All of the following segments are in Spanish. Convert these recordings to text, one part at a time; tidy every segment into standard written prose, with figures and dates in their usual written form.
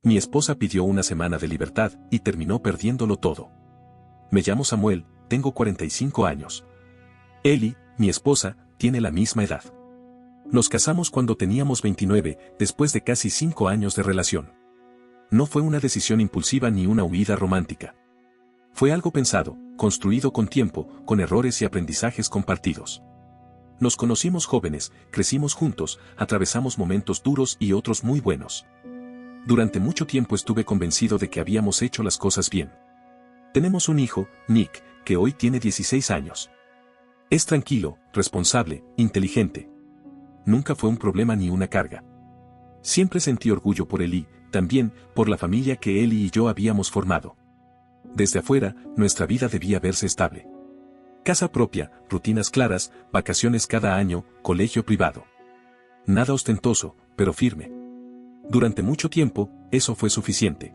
Mi esposa pidió una semana de libertad y terminó perdiéndolo todo. Me llamo Samuel, tengo 45 años. Ellie, mi esposa, tiene la misma edad. Nos casamos cuando teníamos 29, después de casi 5 años de relación. No fue una decisión impulsiva ni una huida romántica. Fue algo pensado, construido con tiempo, con errores y aprendizajes compartidos. Nos conocimos jóvenes, crecimos juntos, atravesamos momentos duros y otros muy buenos. Durante mucho tiempo estuve convencido de que habíamos hecho las cosas bien. Tenemos un hijo, Nick, que hoy tiene 16 años. Es tranquilo, responsable, inteligente. Nunca fue un problema ni una carga. Siempre sentí orgullo por él y, también, por la familia que él y yo habíamos formado. Desde afuera, nuestra vida debía verse estable. Casa propia, rutinas claras, vacaciones cada año, colegio privado. Nada ostentoso, pero firme. Durante mucho tiempo, eso fue suficiente.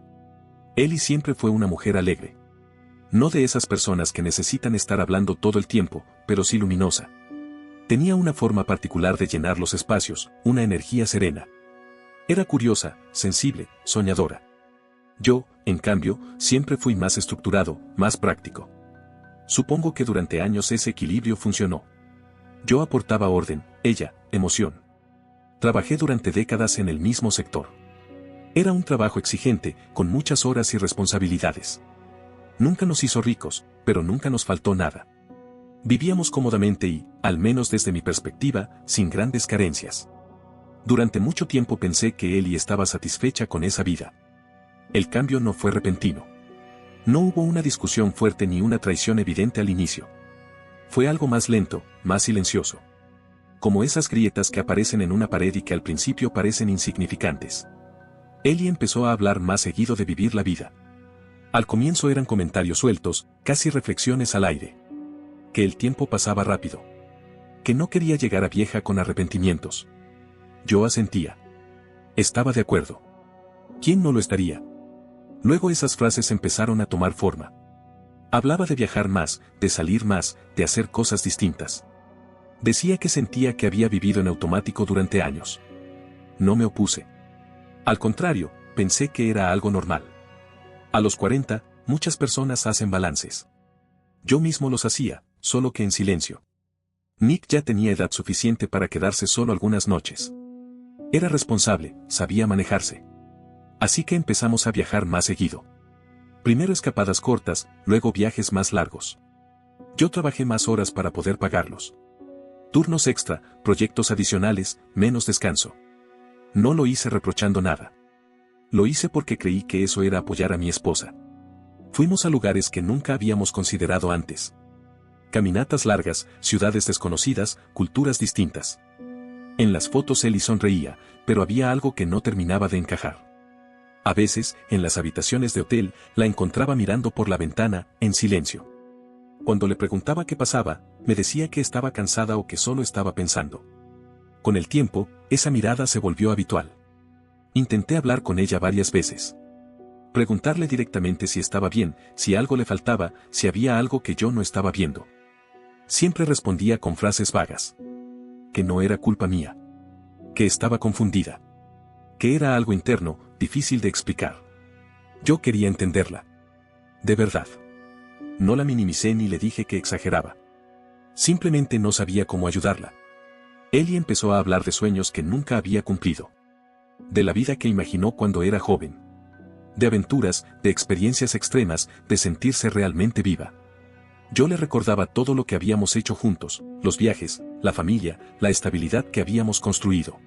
Ellie siempre fue una mujer alegre. No de esas personas que necesitan estar hablando todo el tiempo, pero sí luminosa. Tenía una forma particular de llenar los espacios, una energía serena. Era curiosa, sensible, soñadora. Yo, en cambio, siempre fui más estructurado, más práctico. Supongo que durante años ese equilibrio funcionó. Yo aportaba orden, ella, emoción. Trabajé durante décadas en el mismo sector. Era un trabajo exigente, con muchas horas y responsabilidades. Nunca nos hizo ricos, pero nunca nos faltó nada. Vivíamos cómodamente y, al menos desde mi perspectiva, sin grandes carencias. Durante mucho tiempo pensé que Ellie estaba satisfecha con esa vida. El cambio no fue repentino. No hubo una discusión fuerte ni una traición evidente al inicio. Fue algo más lento, más silencioso. Como esas grietas que aparecen en una pared y que al principio parecen insignificantes. Ellie empezó a hablar más seguido de vivir la vida. Al comienzo eran comentarios sueltos, casi reflexiones al aire. Que el tiempo pasaba rápido. Que no quería llegar a vieja con arrepentimientos. Yo asentía. Estaba de acuerdo. ¿Quién no lo estaría? Luego esas frases empezaron a tomar forma. Hablaba de viajar más, de salir más, de hacer cosas distintas. Decía que sentía que había vivido en automático durante años. No me opuse. Al contrario, pensé que era algo normal. A los 40, muchas personas hacen balances. Yo mismo los hacía, solo que en silencio. Nick ya tenía edad suficiente para quedarse solo algunas noches. Era responsable, sabía manejarse. Así que empezamos a viajar más seguido. Primero escapadas cortas, luego viajes más largos. Yo trabajé más horas para poder pagarlos. Turnos extra, proyectos adicionales, menos descanso. No lo hice reprochando nada. Lo hice porque creí que eso era apoyar a mi esposa. Fuimos a lugares que nunca habíamos considerado antes. Caminatas largas, ciudades desconocidas, culturas distintas. En las fotos Ellie sonreía, pero había algo que no terminaba de encajar. A veces, en las habitaciones de hotel, la encontraba mirando por la ventana, en silencio. Cuando le preguntaba qué pasaba, me decía que estaba cansada o que solo estaba pensando. Con el tiempo, esa mirada se volvió habitual. Intenté hablar con ella varias veces. Preguntarle directamente si estaba bien, si algo le faltaba, si había algo que yo no estaba viendo. Siempre respondía con frases vagas. Que no era culpa mía. Que estaba confundida. Que era algo interno, difícil de explicar. Yo quería entenderla. De verdad. No la minimicé ni le dije que exageraba. Simplemente no sabía cómo ayudarla. Ellie empezó a hablar de sueños que nunca había cumplido. De la vida que imaginó cuando era joven. De aventuras, de experiencias extremas, de sentirse realmente viva. Yo le recordaba todo lo que habíamos hecho juntos, los viajes, la familia, la estabilidad que habíamos construido.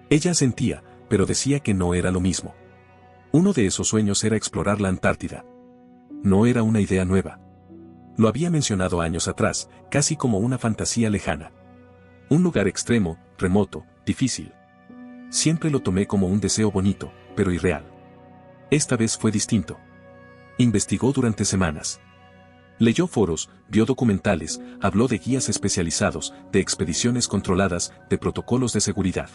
Ella sentía, pero decía que no era lo mismo. Uno de esos sueños era explorar la Antártida. No era una idea nueva. Lo había mencionado años atrás, casi como una fantasía lejana. Un lugar extremo, remoto, difícil. Siempre lo tomé como un deseo bonito, pero irreal. Esta vez fue distinto. Investigó durante semanas. Leyó foros, vio documentales, habló de guías especializados, de expediciones controladas, de protocolos de seguridad.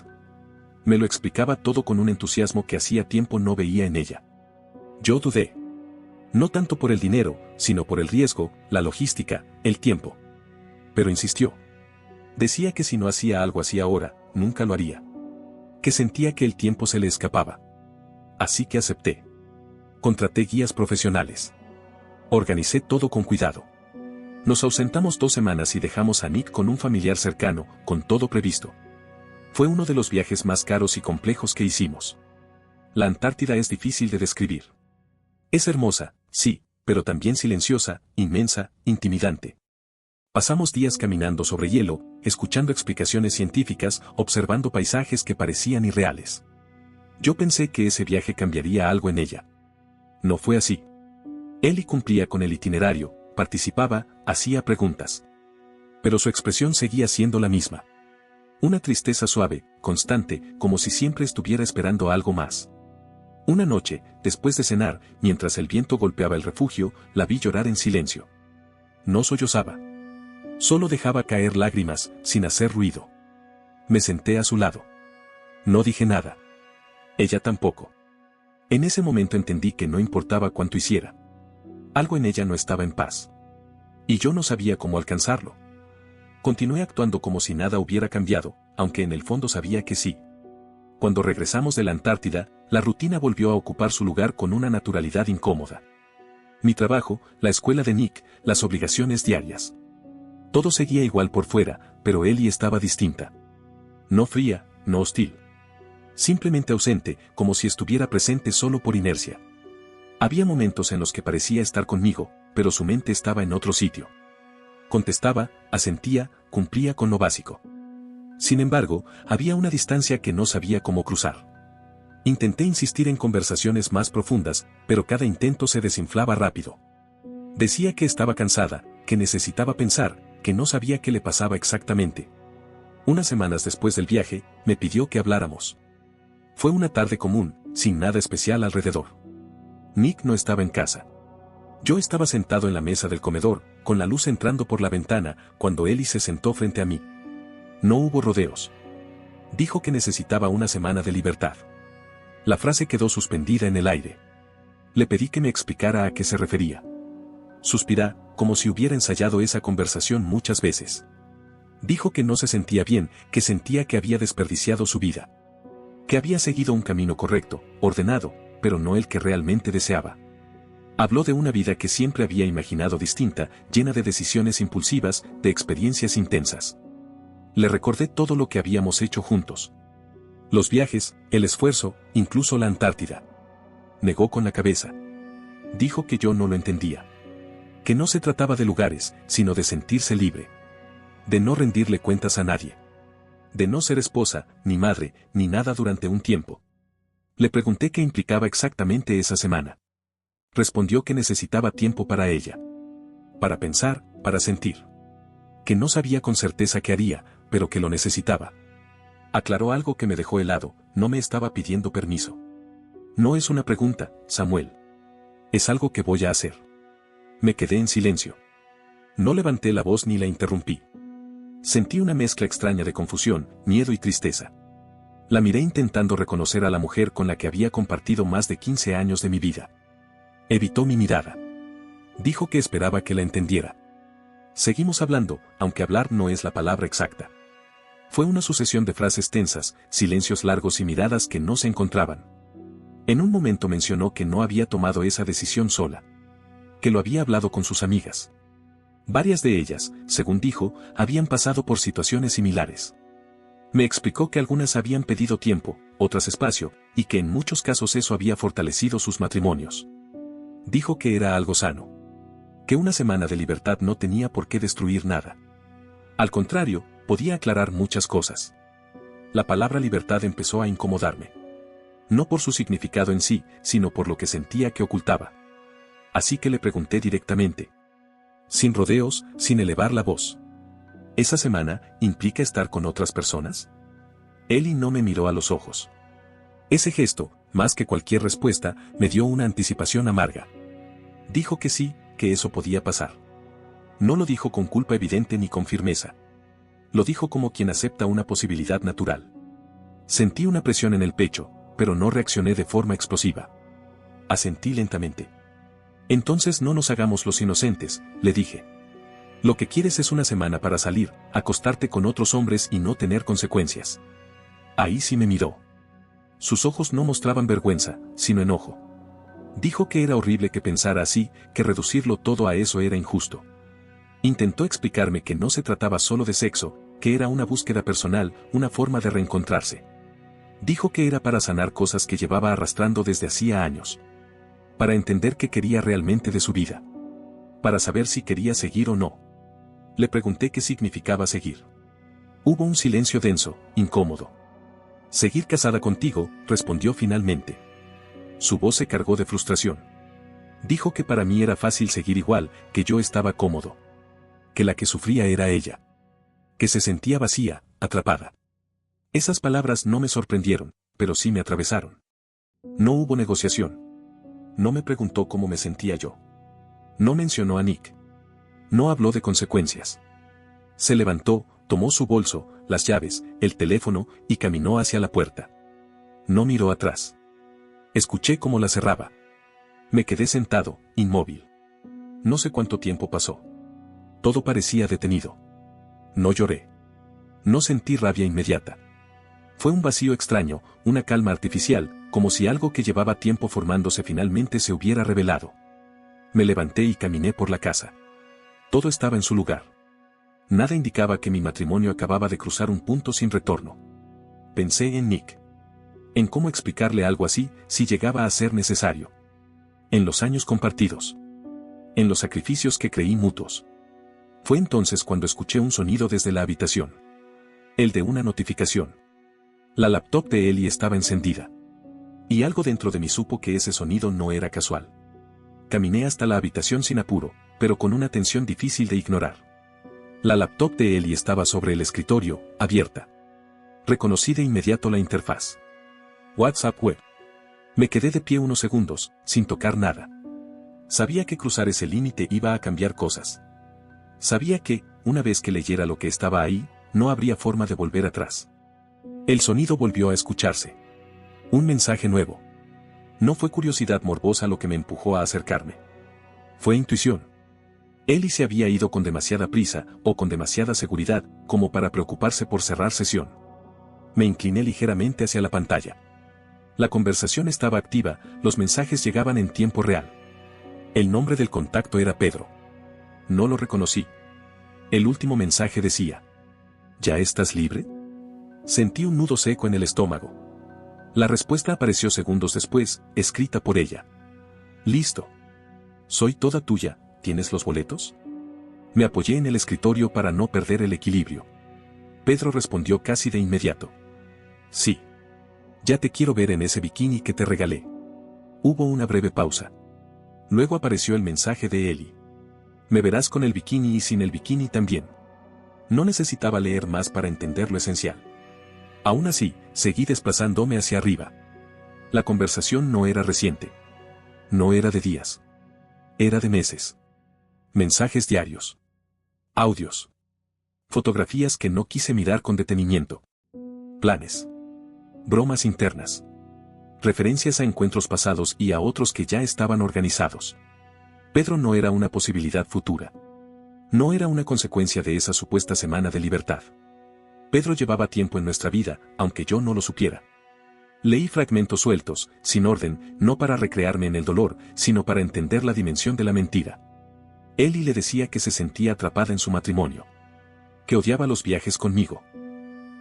Me lo explicaba todo con un entusiasmo que hacía tiempo no veía en ella. Yo dudé. No tanto por el dinero, sino por el riesgo, la logística, el tiempo. Pero insistió. Decía que si no hacía algo así ahora, nunca lo haría. Que sentía que el tiempo se le escapaba. así que acepté. Contraté guías profesionales. Organicé todo con cuidado. Nos ausentamos 2 semanas y dejamos a Nick con un familiar cercano, con todo previsto. Fue uno de los viajes más caros y complejos que hicimos. La Antártida es difícil de describir. Es hermosa, sí, pero también silenciosa, inmensa, intimidante. Pasamos días caminando sobre hielo, escuchando explicaciones científicas, observando paisajes que parecían irreales. Yo pensé que ese viaje cambiaría algo en ella. No fue así. Ellie cumplía con el itinerario, participaba, hacía preguntas. Pero su expresión seguía siendo la misma. Una tristeza suave, constante, como si siempre estuviera esperando algo más. Una noche, después de cenar, mientras el viento golpeaba el refugio, la vi llorar en silencio. No sollozaba. Solo dejaba caer lágrimas, sin hacer ruido. Me senté a su lado. No dije nada. Ella tampoco. En ese momento entendí que no importaba cuánto hiciera. Algo en ella no estaba en paz. Y yo no sabía cómo alcanzarlo. Continué actuando como si nada hubiera cambiado, aunque en el fondo sabía que sí. Cuando regresamos de la Antártida, la rutina volvió a ocupar su lugar con una naturalidad incómoda. Mi trabajo, la escuela de Nick, las obligaciones diarias. Todo seguía igual por fuera, pero Ellie estaba distinta. No fría, no hostil. Simplemente ausente, como si estuviera presente solo por inercia. Había momentos en los que parecía estar conmigo, pero su mente estaba en otro sitio. Contestaba, asentía, cumplía con lo básico. Sin embargo, había una distancia que no sabía cómo cruzar. Intenté insistir en conversaciones más profundas, pero cada intento se desinflaba rápido. Decía que estaba cansada, que necesitaba pensar, que no sabía qué le pasaba exactamente. Unas semanas después del viaje, me pidió que habláramos. Fue una tarde común, sin nada especial alrededor. Nick no estaba en casa. Yo estaba sentado en la mesa del comedor, con la luz entrando por la ventana, cuando Ellie se sentó frente a mí. No hubo rodeos. Dijo que necesitaba una semana de libertad. La frase quedó suspendida en el aire. Le pedí que me explicara a qué se refería. Suspirá, como si hubiera ensayado esa conversación muchas veces. Dijo que no se sentía bien, que sentía que había desperdiciado su vida. Que había seguido un camino correcto, ordenado, pero no el que realmente deseaba. Habló de una vida que siempre había imaginado distinta, llena de decisiones impulsivas, de experiencias intensas. Le recordé todo lo que habíamos hecho juntos. Los viajes, el esfuerzo, incluso la Antártida. Negó con la cabeza. Dijo que yo no lo entendía. Que no se trataba de lugares, sino de sentirse libre. De no rendirle cuentas a nadie. De no ser esposa, ni madre, ni nada durante un tiempo. Le pregunté qué implicaba exactamente esa semana. Respondió que necesitaba tiempo para ella. Para pensar, para sentir. Que no sabía con certeza qué haría, pero que lo necesitaba. Aclaró algo que me dejó helado, no me estaba pidiendo permiso. No es una pregunta, Samuel. Es algo que voy a hacer. Me quedé en silencio. No levanté la voz ni la interrumpí. Sentí una mezcla extraña de confusión, miedo y tristeza. La miré intentando reconocer a la mujer con la que había compartido más de 15 años de mi vida. Evitó mi mirada. Dijo que esperaba que la entendiera. Seguimos hablando, aunque hablar no es la palabra exacta. Fue una sucesión de frases tensas, silencios largos y miradas que no se encontraban. En un momento mencionó que no había tomado esa decisión sola. Que lo había hablado con sus amigas. Varias de ellas, según dijo, habían pasado por situaciones similares. Me explicó que algunas habían pedido tiempo, otras espacio, y que en muchos casos eso había fortalecido sus matrimonios. Dijo que era algo sano. Que una semana de libertad no tenía por qué destruir nada. Al contrario, podía aclarar muchas cosas. La palabra libertad empezó a incomodarme. No por su significado en sí, sino por lo que sentía que ocultaba. Así que le pregunté directamente. Sin rodeos, sin elevar la voz. ¿Esa semana implica estar con otras personas? Ellie no me miró a los ojos. Ese gesto, más que cualquier respuesta, me dio una anticipación amarga. Dijo que sí, que eso podía pasar. No lo dijo con culpa evidente ni con firmeza. Lo dijo como quien acepta una posibilidad natural. Sentí una presión en el pecho, pero no reaccioné de forma explosiva. Asentí lentamente. Entonces no nos hagamos los inocentes, le dije. Lo que quieres es una semana para salir, acostarte con otros hombres y no tener consecuencias. Ahí sí me miró. Sus ojos no mostraban vergüenza, sino enojo. Dijo que era horrible que pensara así, que reducirlo todo a eso era injusto. Intentó explicarme que no se trataba solo de sexo, que era una búsqueda personal, una forma de reencontrarse. Dijo que era para sanar cosas que llevaba arrastrando desde hacía años. Para entender qué quería realmente de su vida. Para saber si quería seguir o no. Le pregunté qué significaba seguir. Hubo un silencio denso, incómodo. Seguir casada contigo, respondió finalmente. Su voz se cargó de frustración. Dijo que para mí era fácil seguir igual, que yo estaba cómodo. Que la que sufría era ella. Que se sentía vacía, atrapada. Esas palabras no me sorprendieron, pero sí me atravesaron. No hubo negociación. No me preguntó cómo me sentía yo. No mencionó a Nick. No habló de consecuencias. Se levantó, tomó su bolso, las llaves, el teléfono, y caminó hacia la puerta. No miró atrás. Escuché cómo la cerraba. Me quedé sentado, inmóvil. No sé cuánto tiempo pasó. Todo parecía detenido. No lloré. No sentí rabia inmediata. Fue un vacío extraño, una calma artificial, como si algo que llevaba tiempo formándose finalmente se hubiera revelado. Me levanté y caminé por la casa. Todo estaba en su lugar. Nada indicaba que mi matrimonio acababa de cruzar un punto sin retorno. Pensé en Nick. En cómo explicarle algo así, si llegaba a ser necesario. En los años compartidos. En los sacrificios que creí mutuos. Fue entonces cuando escuché un sonido desde la habitación. El de una notificación. La laptop de Ellie estaba encendida. Y algo dentro de mí supo que ese sonido no era casual. Caminé hasta la habitación sin apuro, pero con una tensión difícil de ignorar. La laptop de Ellie estaba sobre el escritorio, abierta. Reconocí de inmediato la interfaz. WhatsApp web. Me quedé de pie unos segundos, sin tocar nada. Sabía que cruzar ese límite iba a cambiar cosas. Sabía que, una vez que leyera lo que estaba ahí, no habría forma de volver atrás. El sonido volvió a escucharse. Un mensaje nuevo. No fue curiosidad morbosa lo que me empujó a acercarme. Fue intuición. Ellie se había ido con demasiada prisa, o con demasiada seguridad, como para preocuparse por cerrar sesión. Me incliné ligeramente hacia la pantalla. La conversación estaba activa, los mensajes llegaban en tiempo real. El nombre del contacto era Pedro. No lo reconocí. El último mensaje decía: ¿Ya estás libre? Sentí un nudo seco en el estómago. La respuesta apareció segundos después, escrita por ella. Listo. Soy toda tuya, ¿tienes los boletos? Me apoyé en el escritorio para no perder el equilibrio. Pedro respondió casi de inmediato. Sí. Ya te quiero ver en ese bikini que te regalé. Hubo una breve pausa. Luego apareció el mensaje de Ellie. Me verás con el bikini y sin el bikini también. No necesitaba leer más para entender lo esencial. Aún así, seguí desplazándome hacia arriba. La conversación no era reciente. No era de días. Era de meses. Mensajes diarios. Audios. Fotografías que no quise mirar con detenimiento. Planes. Bromas internas. Referencias a encuentros pasados y a otros que ya estaban organizados. Pedro no era una posibilidad futura. No era una consecuencia de esa supuesta semana de libertad. Pedro llevaba tiempo en nuestra vida, aunque yo no lo supiera. Leí fragmentos sueltos, sin orden, no para recrearme en el dolor, sino para entender la dimensión de la mentira. Ellie le decía que se sentía atrapada en su matrimonio. Que odiaba los viajes conmigo.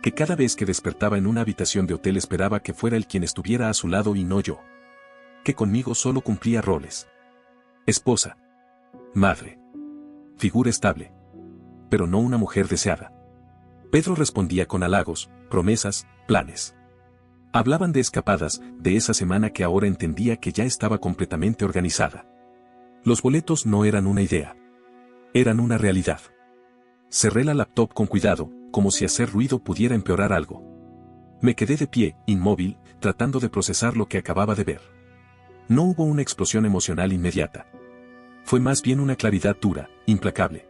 Que cada vez que despertaba en una habitación de hotel esperaba que fuera él quien estuviera a su lado y no yo. Que conmigo solo cumplía roles. Esposa. Madre. Figura estable. Pero no una mujer deseada. Pedro respondía con halagos, promesas, planes. Hablaban de escapadas, de esa semana que ahora entendía que ya estaba completamente organizada. Los boletos no eran una idea. Eran una realidad. Cerré la laptop con cuidado, como si hacer ruido pudiera empeorar algo. Me quedé de pie, inmóvil, tratando de procesar lo que acababa de ver. No hubo una explosión emocional inmediata. Fue más bien una claridad dura, implacable.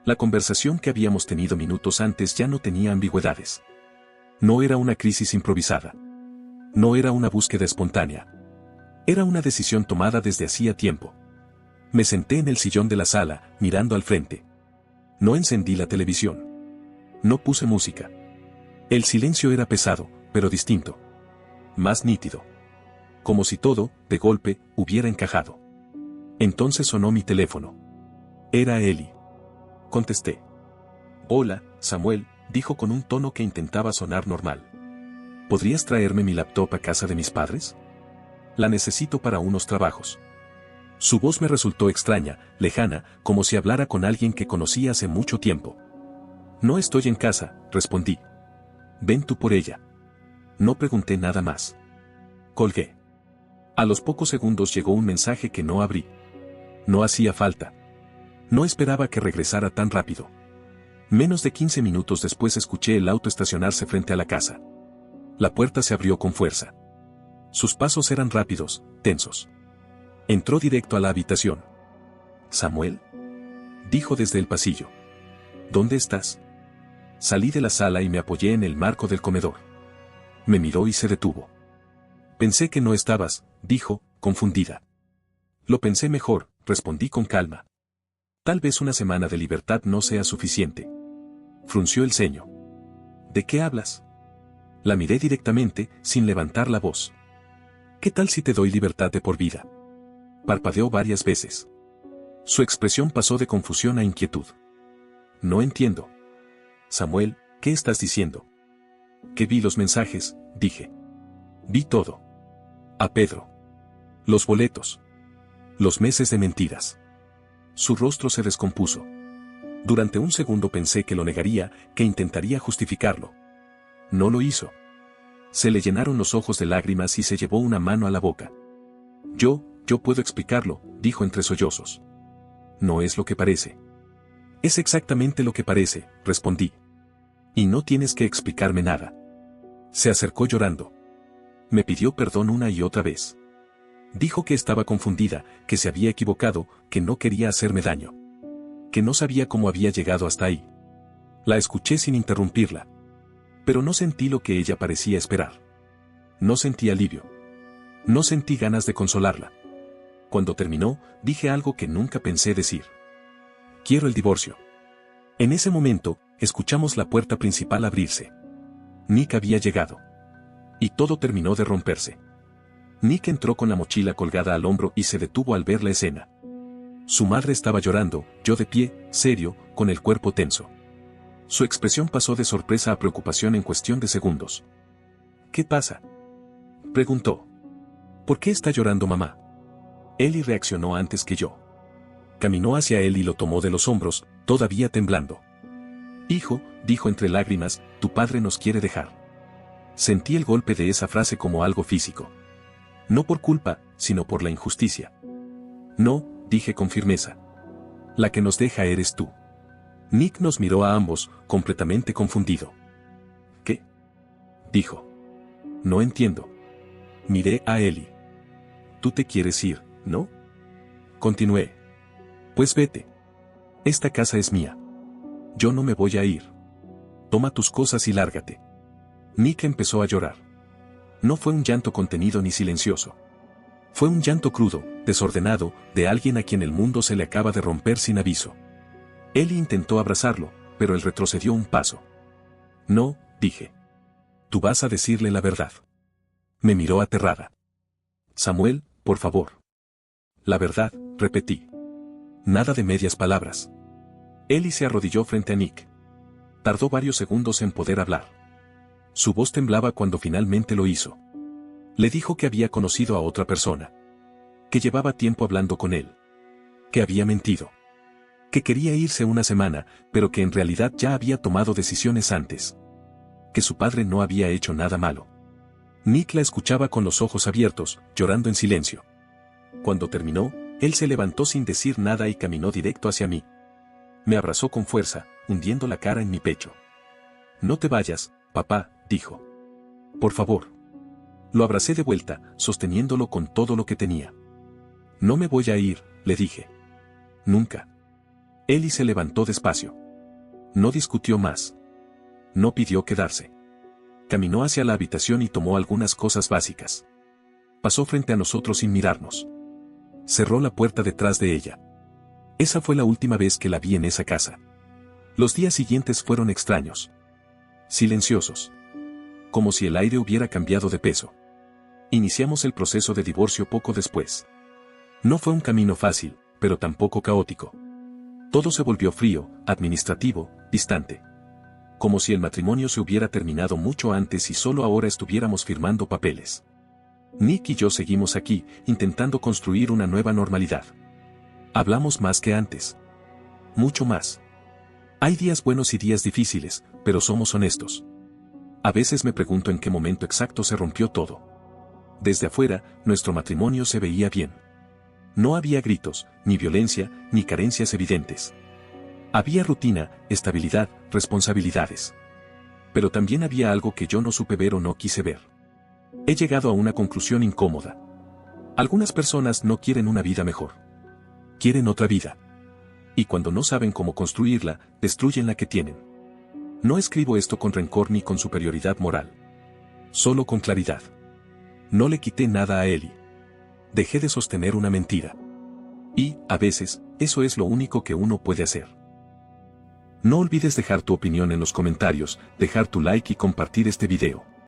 La conversación que habíamos tenido minutos antes ya no tenía ambigüedades. No era una crisis improvisada. No era una búsqueda espontánea. Era una decisión tomada desde hacía tiempo. Me senté en el sillón de la sala, mirando al frente. No encendí la televisión. No puse música. El silencio era pesado, pero distinto. Más nítido. Como si todo, de golpe, hubiera encajado. Entonces sonó mi teléfono. Era Eli. Contesté. Hola, Samuel, dijo con un tono que intentaba sonar normal. ¿Podrías traerme mi laptop a casa de mis padres? La necesito para unos trabajos. Su voz me resultó extraña, lejana, como si hablara con alguien que conocí hace mucho tiempo. No estoy en casa, respondí. Ven tú por ella. No pregunté nada más. Colgué. A los pocos segundos llegó un mensaje que no abrí. No hacía falta. No esperaba que regresara tan rápido. Menos de 15 minutos después escuché el auto estacionarse frente a la casa. La puerta se abrió con fuerza. Sus pasos eran rápidos, tensos. Entró directo a la habitación. ¿Samuel? Dijo desde el pasillo. ¿Dónde estás? Salí de la sala y me apoyé en el marco del comedor. Me miró y se detuvo. Pensé que no estabas, dijo, confundida. Lo pensé mejor, respondí con calma. Tal vez una semana de libertad no sea suficiente. Frunció el ceño. ¿De qué hablas? La miré directamente, sin levantar la voz. ¿Qué tal si te doy libertad de por vida? Parpadeó varias veces. Su expresión pasó de confusión a inquietud. No entiendo. Samuel, ¿qué estás diciendo? Que vi los mensajes, dije. Vi todo. A Pedro. Los boletos. Los meses de mentiras. Su rostro se descompuso. Durante un segundo pensé que lo negaría, que intentaría justificarlo. No lo hizo. Se le llenaron los ojos de lágrimas y se llevó una mano a la boca. Yo puedo explicarlo, dijo entre sollozos. No es lo que parece. Es exactamente lo que parece, respondí. Y no tienes que explicarme nada. Se acercó llorando. Me pidió perdón una y otra vez. Dijo que estaba confundida, que se había equivocado, que no quería hacerme daño. Que no sabía cómo había llegado hasta ahí. La escuché sin interrumpirla. Pero no sentí lo que ella parecía esperar. No sentí alivio. No sentí ganas de consolarla. Cuando terminó, dije algo que nunca pensé decir. Quiero el divorcio. En ese momento, escuchamos la puerta principal abrirse. Nick había llegado. Y todo terminó de romperse. Nick entró con la mochila colgada al hombro y se detuvo al ver la escena. Su madre estaba llorando, yo de pie, serio, con el cuerpo tenso. Su expresión pasó de sorpresa a preocupación en cuestión de segundos. ¿Qué pasa?, preguntó. ¿Por qué está llorando mamá? Eli reaccionó antes que yo. Caminó hacia él y lo tomó de los hombros, todavía temblando. Hijo, dijo entre lágrimas, tu padre nos quiere dejar. Sentí el golpe de esa frase como algo físico. No por culpa, sino por la injusticia. No, dije con firmeza. La que nos deja eres tú. Nick nos miró a ambos, completamente confundido. ¿Qué?, dijo. No entiendo. Miré a Eli. Tú te quieres ir, ¿no? Continué. Pues vete. Esta casa es mía. Yo no me voy a ir. Toma tus cosas y lárgate. Nick empezó a llorar. No fue un llanto contenido ni silencioso. Fue un llanto crudo, desordenado, de alguien a quien el mundo se le acaba de romper sin aviso. Eli intentó abrazarlo, pero él retrocedió un paso. No, dije. Tú vas a decirle la verdad. Me miró aterrada. Samuel, por favor. La verdad, repetí. Nada de medias palabras. Eli se arrodilló frente a Nick. Tardó varios segundos en poder hablar. Su voz temblaba cuando finalmente lo hizo. Le dijo que había conocido a otra persona. Que llevaba tiempo hablando con él. Que había mentido. Que quería irse una semana, pero que en realidad ya había tomado decisiones antes. Que su padre no había hecho nada malo. Nick la escuchaba con los ojos abiertos, llorando en silencio. Cuando terminó, él se levantó sin decir nada y caminó directo hacia mí. Me abrazó con fuerza, hundiendo la cara en mi pecho. No te vayas, papá, dijo. Por favor. Lo abracé de vuelta, sosteniéndolo con todo lo que tenía. No me voy a ir, le dije. Nunca. Eli se levantó despacio. No discutió más. No pidió quedarse. Caminó hacia la habitación y tomó algunas cosas básicas. Pasó frente a nosotros sin mirarnos. Cerró la puerta detrás de ella. Esa fue la última vez que la vi en esa casa. Los días siguientes fueron extraños. Silenciosos. Como si el aire hubiera cambiado de peso. Iniciamos el proceso de divorcio poco después. No fue un camino fácil, pero tampoco caótico. Todo se volvió frío, administrativo, distante. Como si el matrimonio se hubiera terminado mucho antes y solo ahora estuviéramos firmando papeles. Nick y yo seguimos aquí, intentando construir una nueva normalidad. Hablamos más que antes. Mucho más. Hay días buenos y días difíciles, pero somos honestos. A veces me pregunto en qué momento exacto se rompió todo. Desde afuera, nuestro matrimonio se veía bien. No había gritos, ni violencia, ni carencias evidentes. Había rutina, estabilidad, responsabilidades. Pero también había algo que yo no supe ver o no quise ver. He llegado a una conclusión incómoda. Algunas personas no quieren una vida mejor. Quieren otra vida. Y cuando no saben cómo construirla, destruyen la que tienen. No escribo esto con rencor ni con superioridad moral. Solo con claridad. No le quité nada a Ellie. Dejé de sostener una mentira. Y, a veces, eso es lo único que uno puede hacer. No olvides dejar tu opinión en los comentarios, dejar tu like y compartir este video.